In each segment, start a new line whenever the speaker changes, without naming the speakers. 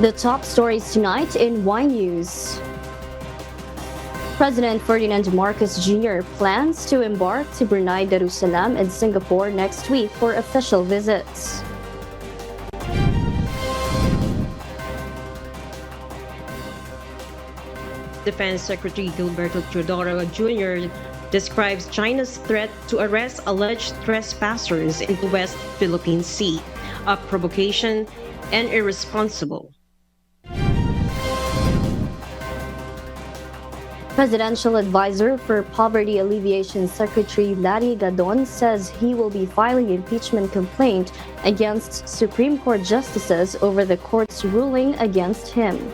The top stories tonight in Y News. President Ferdinand Marcos Jr. plans to embark to Brunei Darussalam and Singapore next week for official visits.
Defense Secretary Gilberto Teodoro Jr. describes China's threat to arrest alleged trespassers in the West Philippine Sea a provocation and irresponsible.
Presidential Advisor for Poverty Alleviation Secretary Larry Gadon says he will be filing impeachment complaint against Supreme Court justices over the court's ruling against him.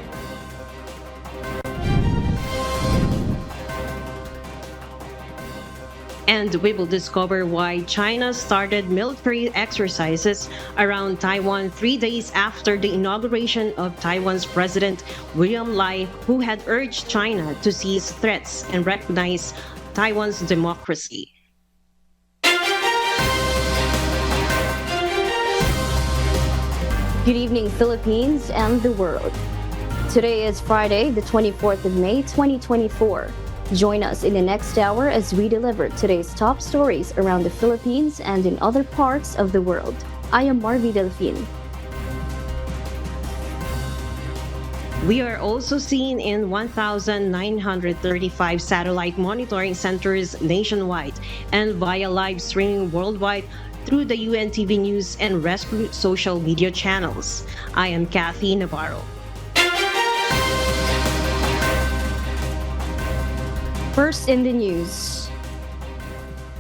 And we will discover why China started military exercises around Taiwan 3 days after the inauguration of Taiwan's President William Lai, who had urged China to cease threats and recognize Taiwan's democracy.
Good evening, Philippines and the world. Today is Friday, the 24th of May, 2024. Join us in the next hour as we deliver today's top stories around the Philippines and in other parts of the world. I am Marvi Delphine.
We are also seen in 1,935 satellite monitoring centers nationwide and via live streaming worldwide through the UNTV News and Rescue social media channels. I am Kathy Navarro.
First in the news.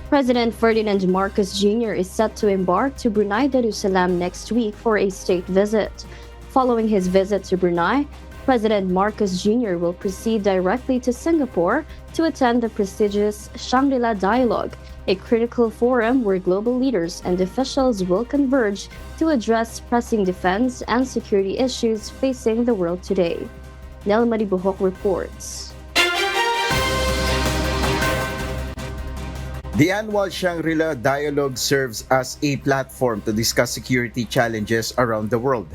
President Ferdinand Marcos Jr. is set to embark to Brunei Darussalam next week for a state visit. Following his visit to Brunei, President Marcos Jr. will proceed directly to Singapore to attend the prestigious Shangri-La Dialogue, a critical forum where global leaders and officials will converge to address pressing defense and security issues facing the world today. Nel Maribuhok reports.
The annual Shangri-La Dialogue serves as a platform to discuss security challenges around the world.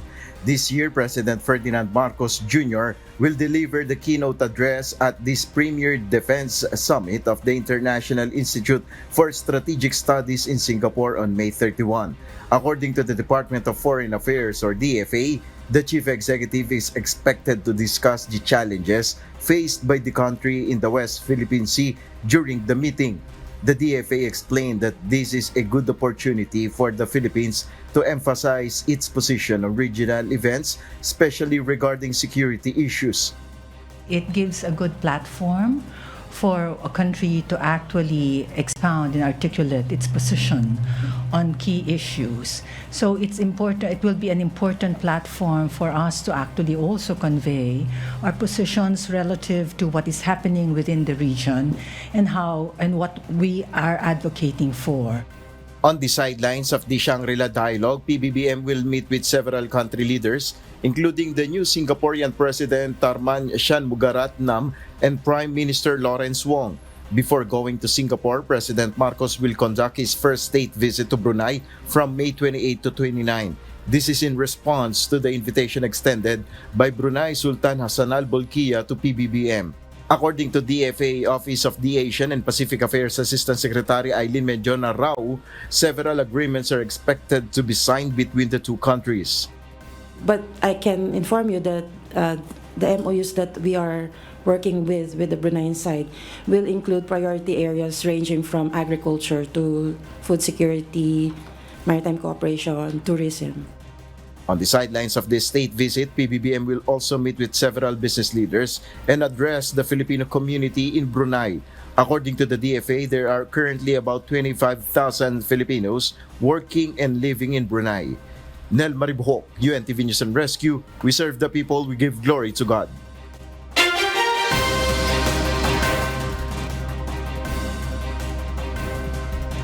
This year, President Ferdinand Marcos Jr. will deliver the keynote address at this premier defense summit of the International Institute for Strategic Studies in Singapore on May 31. According to the Department of Foreign Affairs or DFA, the chief executive is expected to discuss the challenges faced by the country in the West Philippine Sea during the meeting. The DFA explained that this is a good opportunity for the Philippines to emphasize its position on regional events, especially regarding security issues.
It gives a good platform for a country to actually expound and articulate its position on key issues. So it's important, it will be an important platform for us to actually also convey our positions relative to what is happening within the region and how and what we are advocating for.
On the sidelines of the Shangri-La Dialogue, PBBM will meet with several country leaders, including the new Singaporean President Tharman Shanmugaratnam and Prime Minister Lawrence Wong. Before going to Singapore, President Marcos will conduct his first state visit to Brunei from May 28 to 29. This is in response to the invitation extended by Brunei Sultan Hassan Al Bolkiah to PBBM. According to DFA Office of the Asian and Pacific Affairs Assistant Secretary Eileen Medjona Rao, several agreements are expected to be signed between the two countries.
But I can inform you that the MOUs that we are working with the Bruneian side will include priority areas ranging from agriculture to food security, maritime cooperation, tourism.
On the sidelines of this state visit, PBBM will also meet with several business leaders and address the Filipino community in Brunei. According to the DFA, there are currently about 25,000 Filipinos working and living in Brunei. Nel Maribuhok, UNTV News and Rescue. We serve the people, we give glory to God.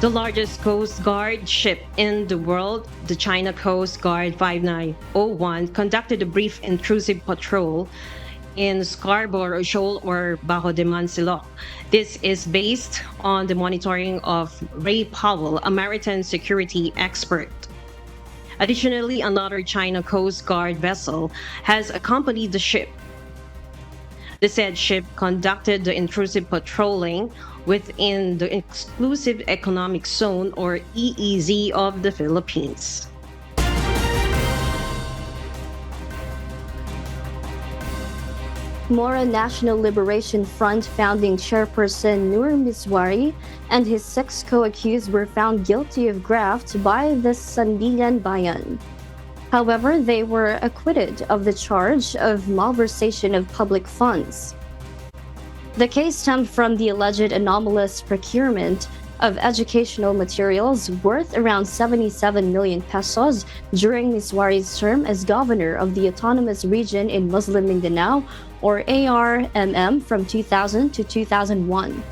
The largest Coast Guard ship in the world, the China Coast Guard 5901, conducted a brief intrusive patrol in Scarborough Shoal or Bajo de Mansilok. This is based on the monitoring of Ray Powell, a maritime security expert. Additionally, another China Coast Guard vessel has accompanied the ship. The said ship conducted the intrusive patrolling within the Exclusive Economic Zone, or EEZ, of the Philippines.
Mora National Liberation Front founding chairperson Nur Miswari and his 6 co-accused were found guilty of graft by the Sandigan Bayan. However, they were acquitted of the charge of malversation of public funds. The case stemmed from the alleged anomalous procurement of educational materials worth around 77 million pesos during Miswari's term as governor of the Autonomous Region in Muslim Mindanao, or ARMM, from 2000 to 2001.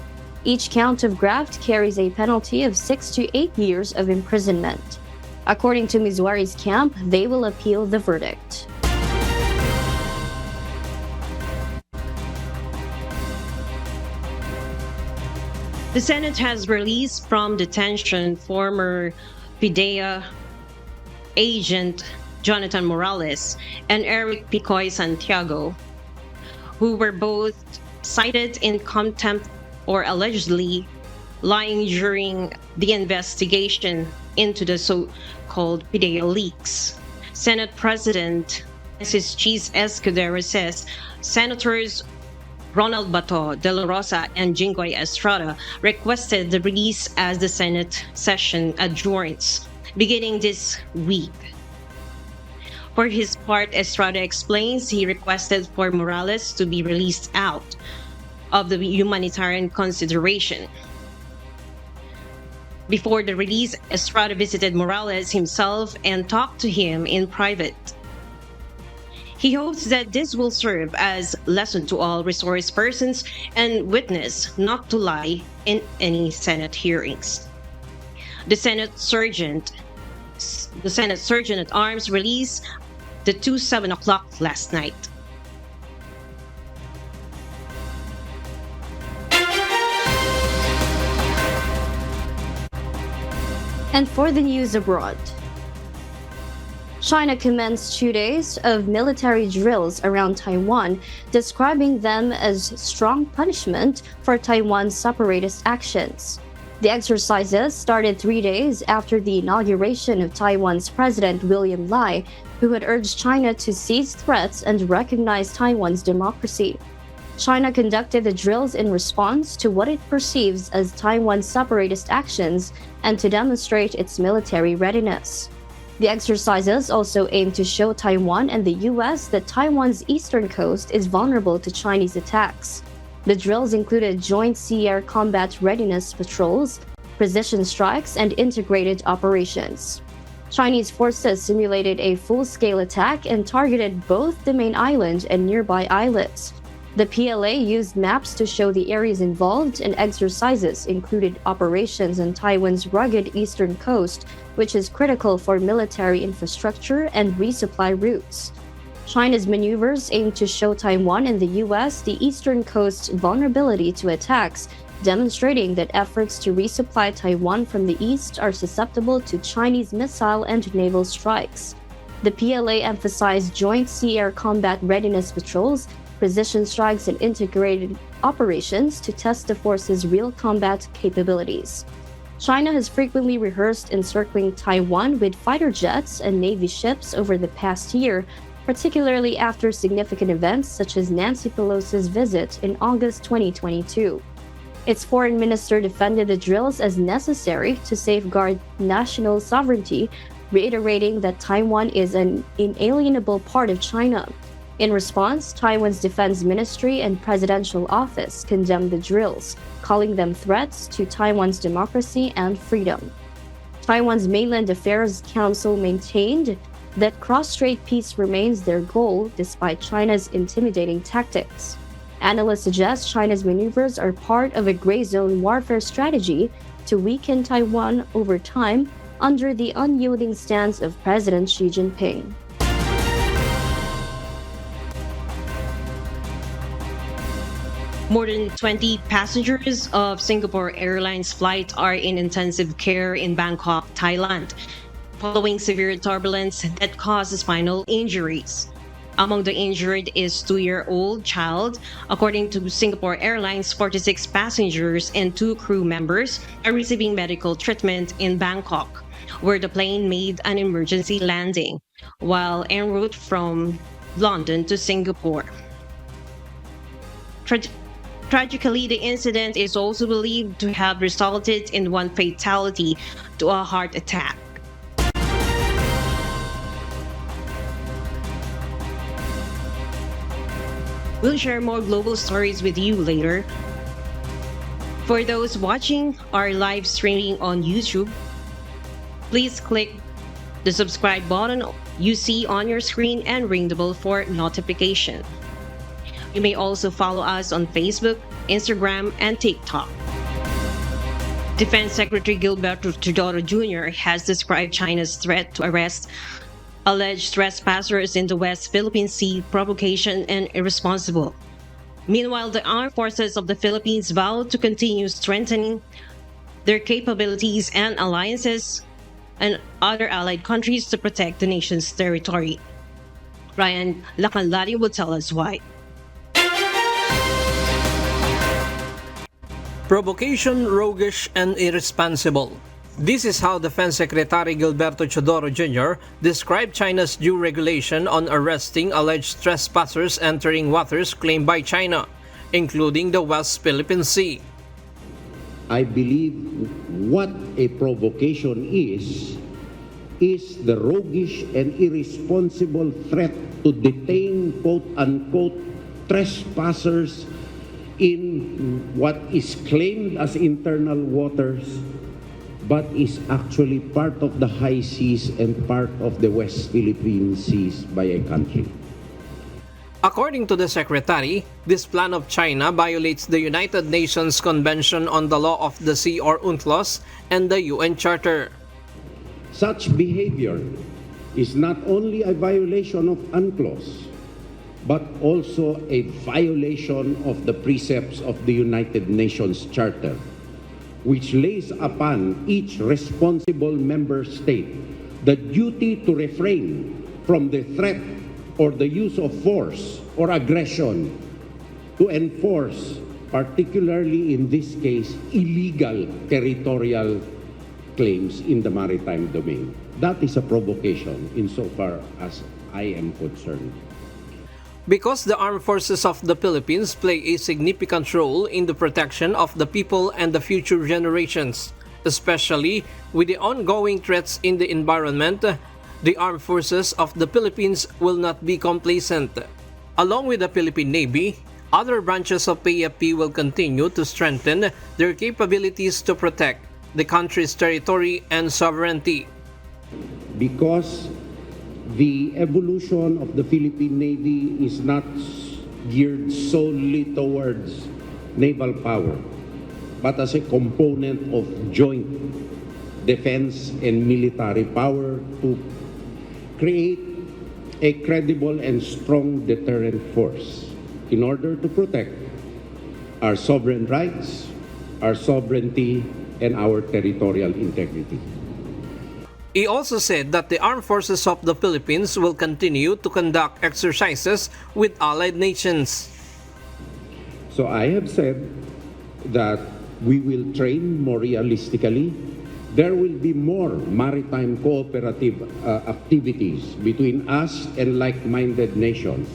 Each count of graft carries a penalty of 6 to 8 years of imprisonment. According to Miswari's camp, they will appeal the verdict.
The Senate has released from detention former PIDEA agent Jonathan Morales and Eric Picoy Santiago, who were both cited in contempt or allegedly lying during the investigation into the so-called PIDEA leaks. Senate President Mrs. Cheese Escudero says Senators Ronald Bato, De La Rosa, and Jinggoy Estrada requested the release as the Senate session adjourns, beginning this week. For his part, Estrada explains he requested for Morales to be released out of the humanitarian consideration. Before the release, Estrada visited Morales himself and talked to him in private. He hopes that this will serve as lesson to all resource persons and witness not to lie in any Senate hearings. The Senate Surgeon at Arms released the 7 o'clock last night.
And for the news abroad, China commenced 2 days of military drills around Taiwan, describing them as strong punishment for Taiwan's separatist actions. The exercises started 3 days after the inauguration of Taiwan's President William Lai, who had urged China to cease threats and recognize Taiwan's democracy. China conducted the drills in response to what it perceives as Taiwan's separatist actions and to demonstrate its military readiness. The exercises also aim to show Taiwan and the U.S. that Taiwan's eastern coast is vulnerable to Chinese attacks. The drills included joint sea-air combat readiness patrols, precision strikes, and integrated operations. Chinese forces simulated a full-scale attack and targeted both the main island and nearby islets. The PLA used maps to show the areas involved, and exercises included operations on Taiwan's rugged eastern coast, which is critical for military infrastructure and resupply routes. China's maneuvers aim to show Taiwan and the U.S. the eastern coast's vulnerability to attacks, demonstrating that efforts to resupply Taiwan from the east are susceptible to Chinese missile and naval strikes. The PLA emphasized joint sea-air combat readiness patrols, precision strikes, and integrated operations to test the force's real combat capabilities. China has frequently rehearsed encircling Taiwan with fighter jets and Navy ships over the past year, particularly after significant events such as Nancy Pelosi's visit in August 2022. Its foreign minister defended the drills as necessary to safeguard national sovereignty, reiterating that Taiwan is an inalienable part of China. In response, Taiwan's Defense Ministry and Presidential Office condemned the drills, calling them threats to Taiwan's democracy and freedom. Taiwan's Mainland Affairs Council maintained that cross-strait peace remains their goal despite China's intimidating tactics. Analysts suggest China's maneuvers are part of a gray zone warfare strategy to weaken Taiwan over time under the unyielding stance of President Xi Jinping.
More than 20 passengers of Singapore Airlines flight are in intensive care in Bangkok, Thailand. following severe turbulence that caused spinal injuries. Among the injured is 2-year-old child. According to Singapore Airlines, 46 passengers and 2 crew members are receiving medical treatment in Bangkok, where the plane made an emergency landing while en route from London to Singapore. Tragically, the incident is also believed to have resulted in one fatality to a heart attack. We'll share more global stories with you later. For those watching our live streaming on YouTube, please click the subscribe button you see on your screen and ring the bell for notification. You may also follow us on Facebook, Instagram, and TikTok. Defense Secretary Gilberto Teodoro Jr. has described China's threat to arrest alleged trespassers in the West Philippine Sea provocation and irresponsible. Meanwhile, the armed forces of the Philippines vow to continue strengthening their capabilities and alliances and other allied countries to protect the nation's territory. Ryan Lacanlari will tell us why.
Provocation, roguish, and irresponsible. This is how Defense Secretary Gilberto Teodoro Jr. described China's new regulation on arresting alleged trespassers entering waters claimed by China, including the West Philippine Sea.
I believe what a provocation is the roguish and irresponsible threat to detain quote-unquote trespassers in what is claimed as internal waters but is actually part of the high seas and part of the West Philippine Seas by a country.
According to the Secretary, this plan of China violates the United Nations Convention on the Law of the Sea or UNCLOS and the UN Charter.
Such behavior is not only a violation of UNCLOS, but also a violation of the precepts of the United Nations Charter, which lays upon each responsible member state the duty to refrain from the threat or the use of force or aggression to enforce, particularly in this case, illegal territorial claims in the maritime domain. That is a provocation insofar as I am concerned.
Because the armed forces of the Philippines play a significant role in the protection of the people and the future generations, especially with the ongoing threats in the environment, the armed forces of the Philippines will not be complacent. Along with the Philippine Navy, other branches of PFP will continue to strengthen their capabilities to protect the country's territory and sovereignty.
Because the evolution of the Philippine Navy is not geared solely towards naval power, but as a component of joint defense and military power to create a credible and strong deterrent force in order to protect our sovereign rights, our sovereignty, and our territorial integrity.
He also said that the armed forces of the Philippines will continue to conduct exercises with allied nations.
So I have said that we will train more realistically. There will be more maritime cooperative activities between us and like-minded nations,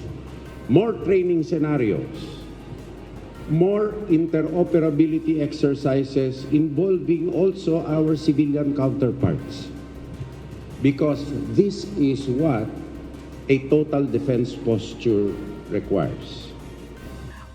more training scenarios, more interoperability exercises involving also our civilian counterparts. Because this is what a total defense posture requires.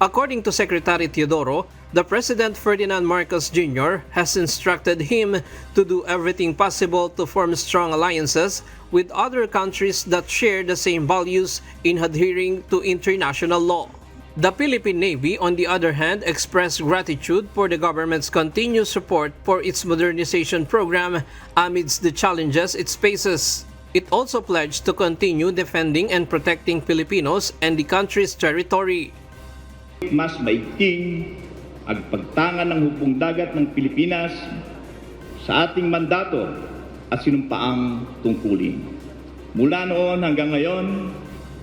According to Secretary Teodoro, the President Ferdinand Marcos Jr. has instructed him to do everything possible to form strong alliances with other countries that share the same values in adhering to international law. The Philippine Navy, on the other hand, expressed gratitude for the government's continued support for its modernization program amidst the challenges it faces. It also pledged to continue defending and protecting Filipinos and the country's territory.
Mas maigting ang pagtangan ng hukbong dagat ng Pilipinas sa ating mandato at sinumpaang tungkulin. Mula noon hanggang ngayon,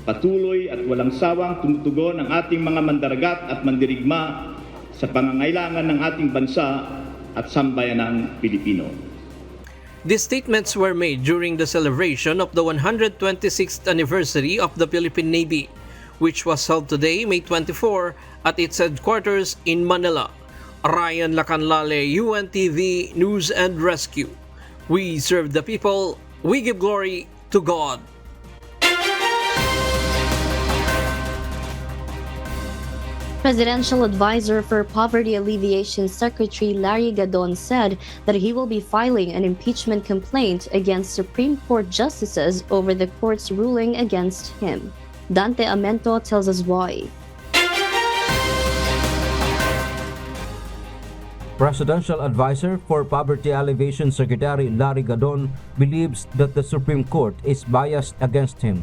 patuloy at walang sawang tumutugon ang ating mga mandaragat at mandirigma sa pangangailangan ng ating bansa at sambayanang Pilipino.
These statements were made during the celebration of the 126th anniversary of the Philippine Navy, which was held today, May 24, at its headquarters in Manila. Ryan Lacanlale, UNTV News and Rescue. We serve the people, we give glory to God.
Presidential Advisor for Poverty Alleviation Secretary Larry Gadon said that he will be filing an impeachment complaint against Supreme Court justices over the court's ruling against him. Dante Amento tells us why.
Presidential Advisor for Poverty Alleviation Secretary Larry Gadon believes that the Supreme Court is biased against him.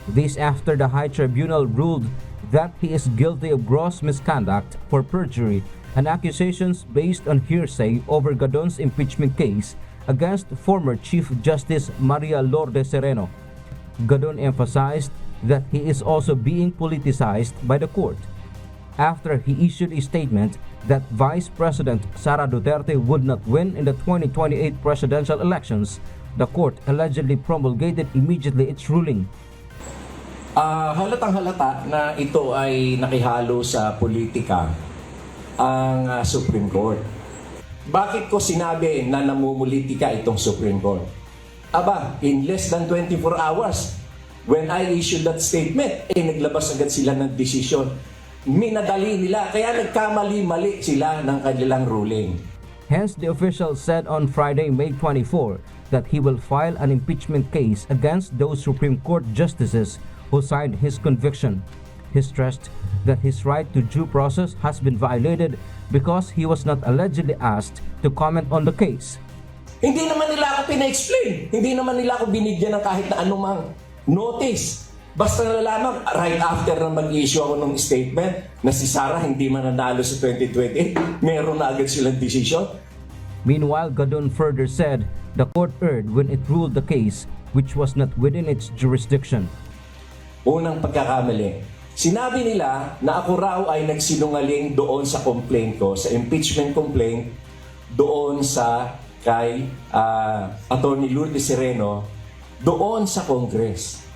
This after the High Tribunal ruled that he is guilty of gross misconduct for perjury and accusations based on hearsay over Gadon's impeachment case against former Chief Justice Maria Lourdes Sereno. Gadon emphasized that he is also being politicized by the court after he issued a statement that Vice President Sara Duterte would not win in the 2028 presidential elections. The court allegedly promulgated immediately its ruling.
Halatang halata na ito ay nakihalo sa politika ang Supreme Court. Bakit ko sinabi na namumulitika itong Supreme Court? Aba, in less than 24 hours, when I issued that statement, naglabas agad sila ng desisyon. Minadali nila, kaya nagkamali-mali sila ng kanilang ruling.
Hence, the official said on Friday, May 24, that he will file an impeachment case against those Supreme Court justices who signed his conviction. He stressed that his right to due process has been violated because he was not allegedly asked to comment on the case.
Hindi naman nila ako pina-explain. Hindi naman nila ako binigyan ng kahit na anumang notice. Basta nalalaman, right after na mag-issue ako ng statement na si Sara hindi mananalo sa 2028, meron na agad silang decision.
Meanwhile, Gadon further said the court erred when it ruled the case which was not within its jurisdiction.
Unang pagkakamali, sinabi nila na ako raw ay nagsinungaling doon sa complaint ko, sa impeachment complaint, doon sa kay Attorney Lourdes Sereno, doon sa Congress.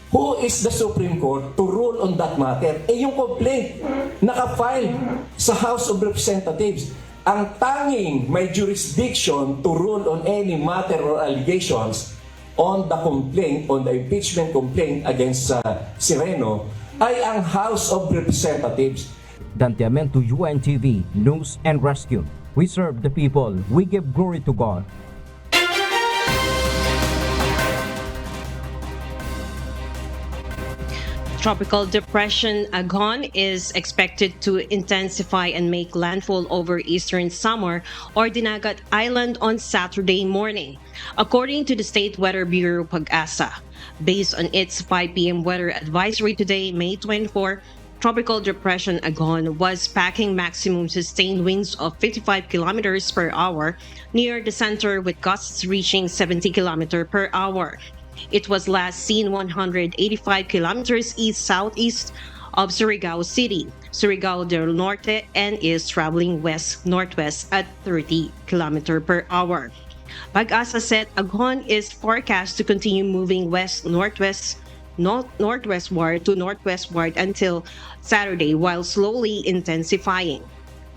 Who is the Supreme Court to rule on that matter? Yung complaint, naka-file sa House of Representatives. Ang tanging may jurisdiction to rule on any matter or allegations on the complaint, on the impeachment complaint against Sereno, ay ang House of Representatives.
Dante Amento, UNTV News and Rescue. We serve the people. We give glory to God.
Tropical depression Agon is expected to intensify and make landfall over eastern Samar or Dinagat Island on Saturday morning, according to the State Weather Bureau Pag-asa. Based on its 5 p.m. weather advisory today, May 24, Tropical Depression Agon was packing maximum sustained winds of 55 kilometers per hour near the center with gusts reaching 70 kilometers per hour. It was last seen 185 kilometers east-southeast of Surigao City, Surigao del Norte, and is traveling west-northwest at 30 kilometers per hour. Pag-asa said Agon is forecast to continue moving west-northwest northwestward to northwestward until Saturday while slowly intensifying.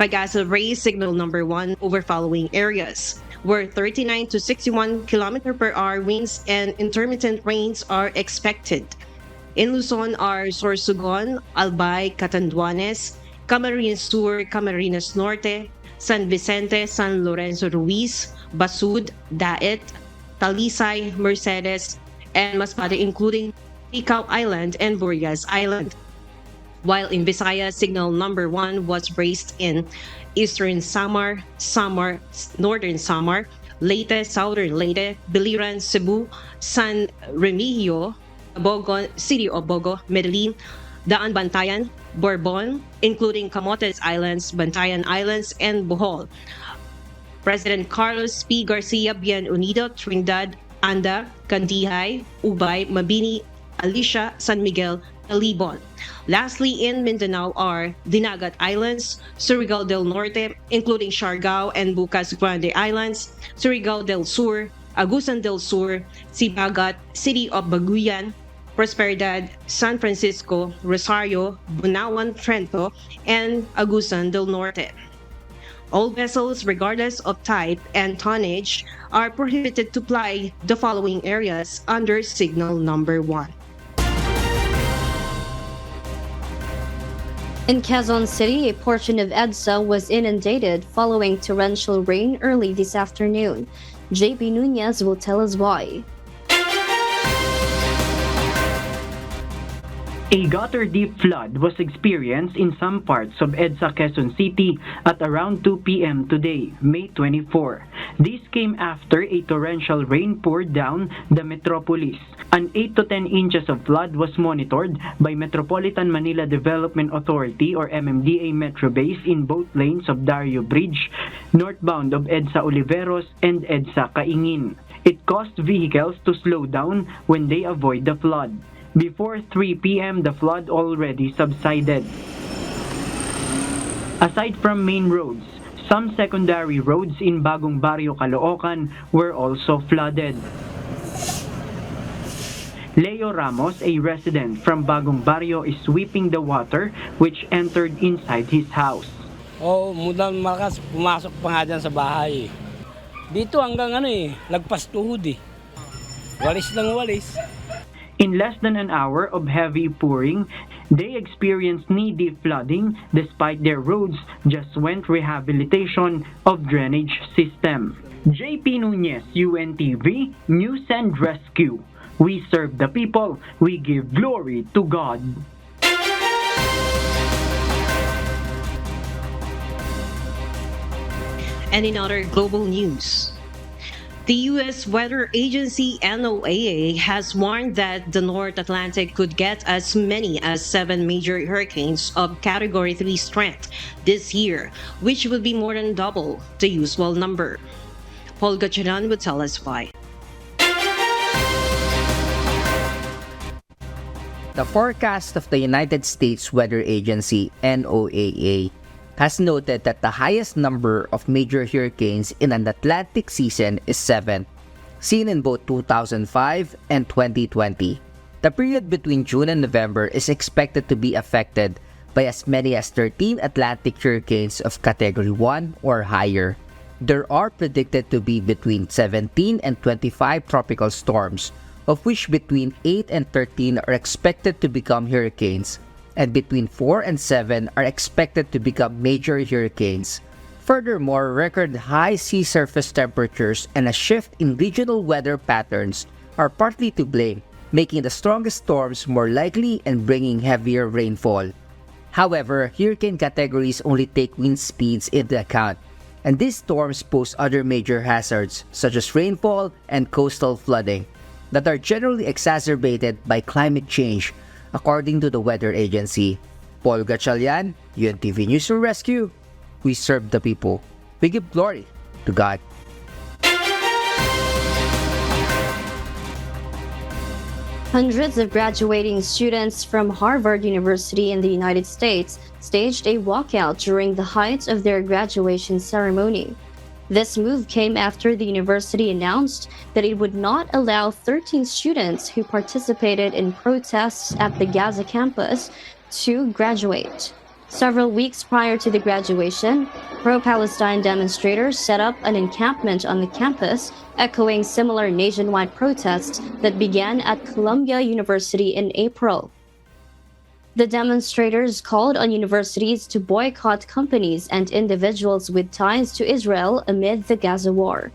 Pag-asa raised signal number 1 over following areas, where 39 to 61 km per hour winds and intermittent rains are expected. In Luzon are Sorsogon, Albay, Catanduanes, Camarines Sur, Camarines Norte, San Vicente, San Lorenzo Ruiz, Basud, Daet, Talisay, Mercedes, and Masbate, including Icao Island and Burias Island. While in Visayas, signal number 1 was raised in Eastern Samar, Northern Samar, Leyte, Southern Leyte, Biliran, Cebu, San Remigio, Bogo, City of Bogo, Medellin, Daan Bantayan, Borbon, including Camotes Islands, Bantayan Islands, and Bohol. President Carlos P. Garcia Bienvenido, Trinidad, Anda, Candihay, Ubay, Mabini, Alicia, San Miguel, Libon. Lastly, in Mindanao are Dinagat Islands, Surigao del Norte, including Siargao and Bucas Grande Islands, Surigao del Sur, Agusan del Sur, Sibagat, City of Baguyan, Prosperidad, San Francisco, Rosario, Bunawan, Trento, and Agusan del Norte. All vessels, regardless of type and tonnage, are prohibited to ply the following areas under Signal Number 1.
In Quezon City, a portion of EDSA was inundated following torrential rain early this afternoon. JP Nunez will tell us why.
A gutter-deep flood was experienced in some parts of EDSA Quezon City at around 2 p.m. today, May 24. This came after a torrential rain poured down the metropolis. An 8 to 10 inches of flood was monitored by Metropolitan Manila Development Authority or MMDA Metro Base in both lanes of Dario Bridge, northbound of EDSA Oliveros and EDSA Caingin. It caused vehicles to slow down when they avoid the flood. Before 3 p.m., the flood already subsided. Aside from main roads, some secondary roads in Bagong Barrio, Caloocan were also flooded. Leo Ramos, a resident from Bagong Barrio, is sweeping the water which entered inside his house.
Mudan malakas, pumasok pa nga dyan sa bahay. Dito hanggang lagpas tuhod Walis ng walis.
In less than an hour of heavy pouring, they experienced knee-deep flooding despite their roads just went rehabilitation of drainage system. JP Nunez, UNTV, News and Rescue. We serve the people, we give glory to God.
And in other global news, the U.S. Weather Agency NOAA has warned that the North Atlantic could get as many as 7 major hurricanes of Category 3 strength this year, which would be more than double the usual number. Paul Gachanan would tell us why.
The forecast of the United States Weather Agency NOAA has noted that the highest number of major hurricanes in an Atlantic season is 7, seen in both 2005 and 2020. The period between June and November is expected to be affected by as many as 13 Atlantic hurricanes of Category 1 or higher. There are predicted to be between 17 and 25 tropical storms, of which between 8 and 13 are expected to become hurricanes, and between 4 and 7 are expected to become major hurricanes. Furthermore, record high sea surface temperatures and a shift in regional weather patterns are partly to blame, making the strongest storms more likely and bringing heavier rainfall. However, hurricane categories only take wind speeds into account, and these storms pose other major hazards such as rainfall and coastal flooding that are generally exacerbated by climate change, according to the weather agency. Paul Gatchalian, UNTV News and Rescue. We serve the people. We give glory to God.
Hundreds of graduating students from Harvard University in the United States staged a walkout during the height of their graduation ceremony. This move came after the university announced that it would not allow 13 students who participated in protests at the Gaza campus to graduate. Several weeks prior to the graduation, pro-Palestine demonstrators set up an encampment on the campus, echoing similar nationwide protests that began at Columbia University in April. The demonstrators called on universities to boycott companies and individuals with ties to Israel amid the Gaza war.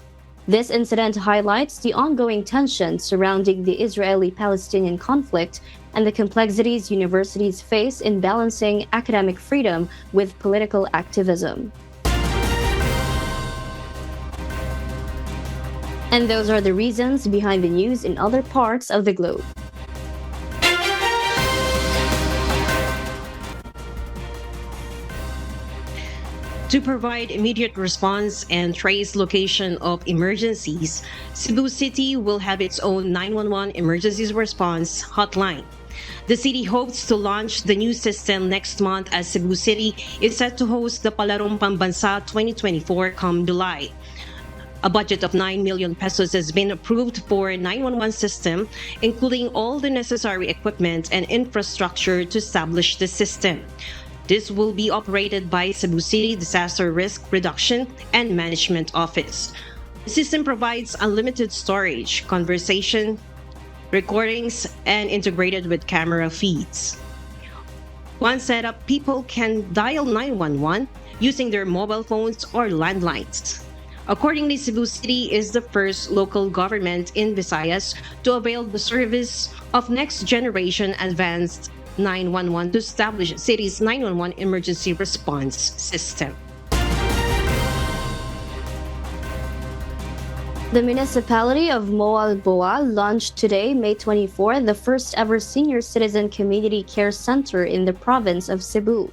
This incident highlights the ongoing tension surrounding the Israeli-Palestinian conflict and the complexities universities face in balancing academic freedom with political activism. And those are the reasons behind the news in other parts of the globe.
To provide immediate response and trace location of emergencies, Cebu City will have its own 911 emergency response hotline. The city hopes to launch the new system next month as Cebu City is set to host the Palarong Pambansa 2024 come July. A budget of 9 million pesos has been approved for a 911 system, including all the necessary equipment and infrastructure to establish the system. This will be operated by Cebu City Disaster Risk Reduction and Management Office. The system provides unlimited storage, conversation, recordings, and integrated with camera feeds. Once set up, people can dial 911 using their mobile phones or landlines. Accordingly, Cebu City is the first local government in Visayas to avail the service of next-generation advanced 911 to establish the city's 911 emergency response system.
The municipality of Moalboa launched today, May 24, the first ever senior citizen community care center in the province of Cebu.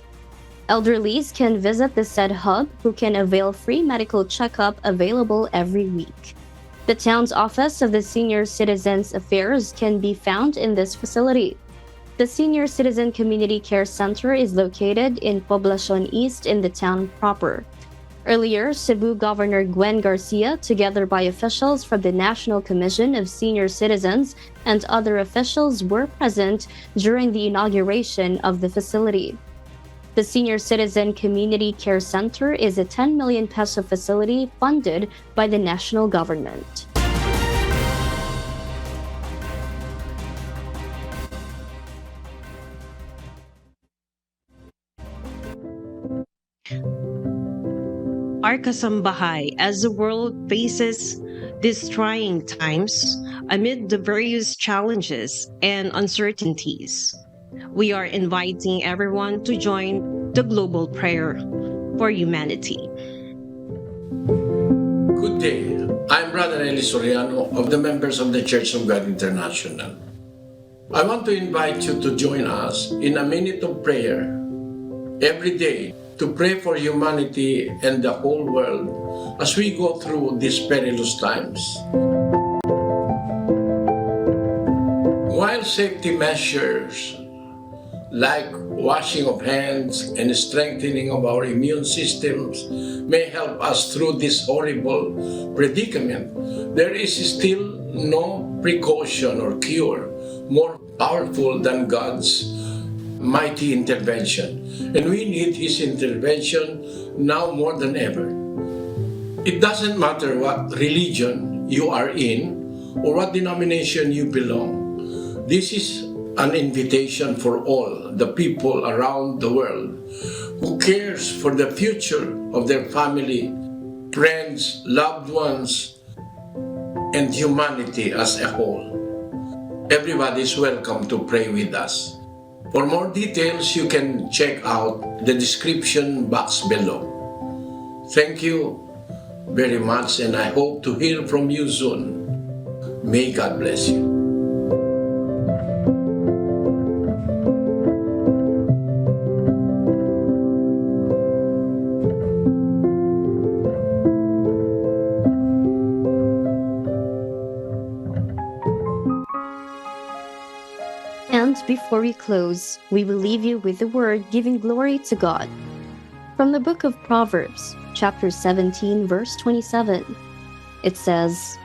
Elderlies can visit the said hub, who can avail free medical checkup available every week. The town's office of the Senior Citizens Affairs can be found in this facility. The Senior Citizen Community Care Center is located in Poblacion East in the town proper. Earlier, Cebu Governor Gwen Garcia, together by officials from the National Commission of Senior Citizens and other officials, were present during the inauguration of the facility. The Senior Citizen Community Care Center is a 10 million peso facility funded by the national government.
Our kasambahay, as the world faces these trying times amid the various challenges and uncertainties, we are inviting everyone to join the global prayer for humanity.
Good day. I'm Brother Eli Soriano of the members of the Church of God International. I want to invite you to join us in a minute of prayer every day to pray for humanity and the whole world as we go through these perilous times. While safety measures like washing of hands and strengthening of our immune systems may help us through this horrible predicament, there is still no precaution or cure more powerful than God's mighty intervention. And we need His intervention now more than ever. It doesn't matter what religion you are in or what denomination you belong. This is an invitation for all the people around the world who cares for the future of their family, friends, loved ones, and humanity as a whole. Everybody is welcome to pray with us. For more details, you can check out the description box below. Thank you very much, and I hope to hear from you soon. May God bless you.
And before we close, we will leave you with the word giving glory to God. From the book of Proverbs, chapter 17, verse 27, it says,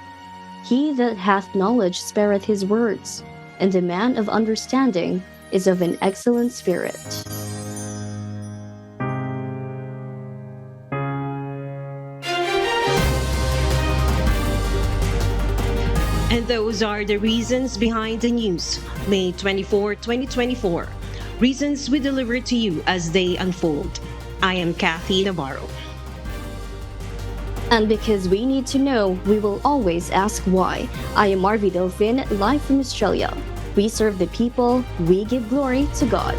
"He that hath knowledge spareth his words, and a man of understanding is of an excellent spirit."
And those are the reasons behind the news, May 24, 2024. Reasons we deliver to you as they unfold. I am Kathy Navarro.
And because we need to know, we will always ask why. I am Marvi Delphin, live from Australia. We serve the people, we give glory to God.